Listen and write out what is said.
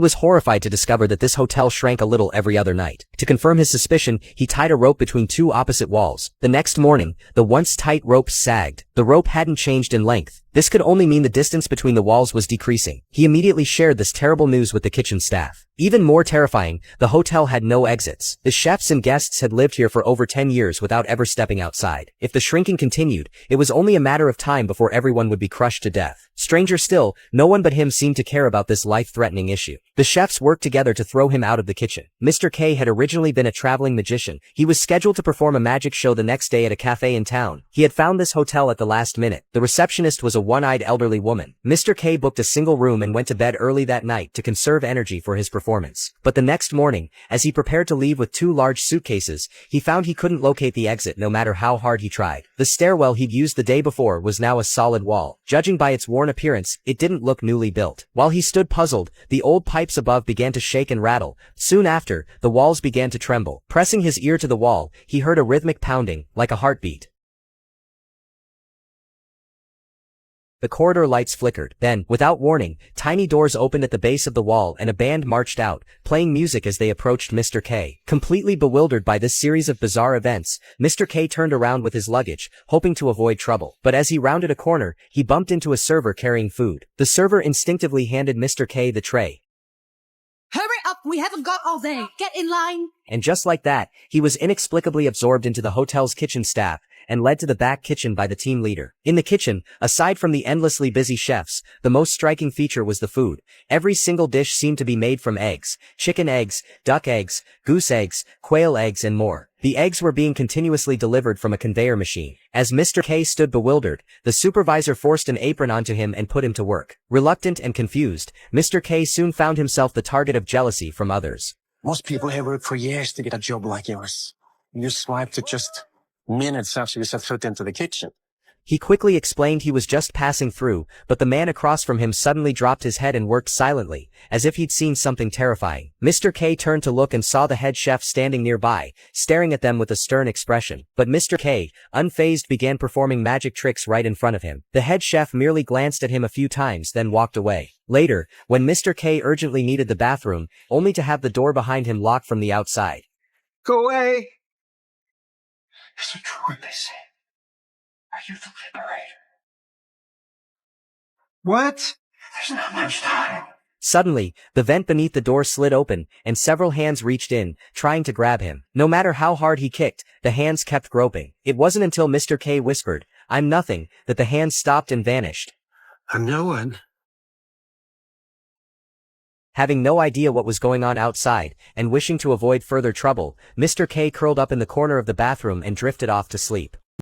He was horrified to discover that this hotel shrank a little every other night. To confirm his suspicion, he tied a rope between two opposite walls. The next morning, the once tight rope sagged. The rope hadn't changed in length. This could only mean the distance between the walls was decreasing. He immediately shared this terrible news with the kitchen staff. Even more terrifying, the hotel had no exits. The chefs and guests had lived here for over 10 years without ever stepping outside. If the shrinking continued, it was only a matter of time before everyone would be crushed to death. Stranger still, no one but him seemed to care about this life-threatening issue. The chefs worked together to throw him out of the kitchen. Mr. K had originally been a traveling magician. He was scheduled to perform a magic show the next day at a cafe in town. He had found this hotel at the last minute. The receptionist was a one-eyed elderly woman. Mr. K booked a single room and went to bed early that night to conserve energy for his performance. But the next morning, as he prepared to leave with two large suitcases, he found he couldn't locate the exit no matter how hard he tried. The stairwell he'd used the day before was now a solid wall. Judging by its worn appearance, it didn't look newly built. While he stood puzzled, the old pipes above began to shake and rattle. Soon after, the walls began to tremble. Pressing his ear to the wall, he heard a rhythmic pounding, like a heartbeat. The corridor lights flickered. Then, without warning, tiny doors opened at the base of the wall and a band marched out, playing music as they approached Mr. K. Completely bewildered by this series of bizarre events, Mr. K turned around with his luggage, hoping to avoid trouble. But as he rounded a corner, he bumped into a server carrying food. The server instinctively handed Mr. K the tray. Hurry up, we haven't got all day. Get in line. And just like that, he was inexplicably absorbed into the hotel's kitchen staff and led to the back kitchen by the team leader. In the kitchen, aside from the endlessly busy chefs, the most striking feature was the food. Every single dish seemed to be made from eggs, chicken eggs, duck eggs, goose eggs, quail eggs, and more. The eggs were being continuously delivered from a conveyor machine. As Mr. K stood bewildered, the supervisor forced an apron onto him and put him to work. Reluctant and confused, Mr. K soon found himself the target of jealousy from others. Most people have worked for years to get a job like yours. You swiped it just minutes after you set foot into the kitchen. He quickly explained he was just passing through, but the man across from him suddenly dropped his head and worked silently, as if he'd seen something terrifying. Mr. K turned to look and saw the head chef standing nearby, staring at them with a stern expression. But Mr. K, unfazed, began performing magic tricks right in front of him. The head chef merely glanced at him a few times, then walked away. Later, when Mr. K urgently needed the bathroom, only to have the door behind him locked from the outside. Go away! Is it true what they say? Are you the liberator? What? There's not much time. Suddenly, the vent beneath the door slid open, and several hands reached in, trying to grab him. No matter how hard he kicked, the hands kept groping. It wasn't until Mr. K whispered, "I'm nothing," that the hands stopped and vanished. I'm no one. Having no idea what was going on outside, and wishing to avoid further trouble, Mr. K curled up in the corner of the bathroom and drifted off to sleep.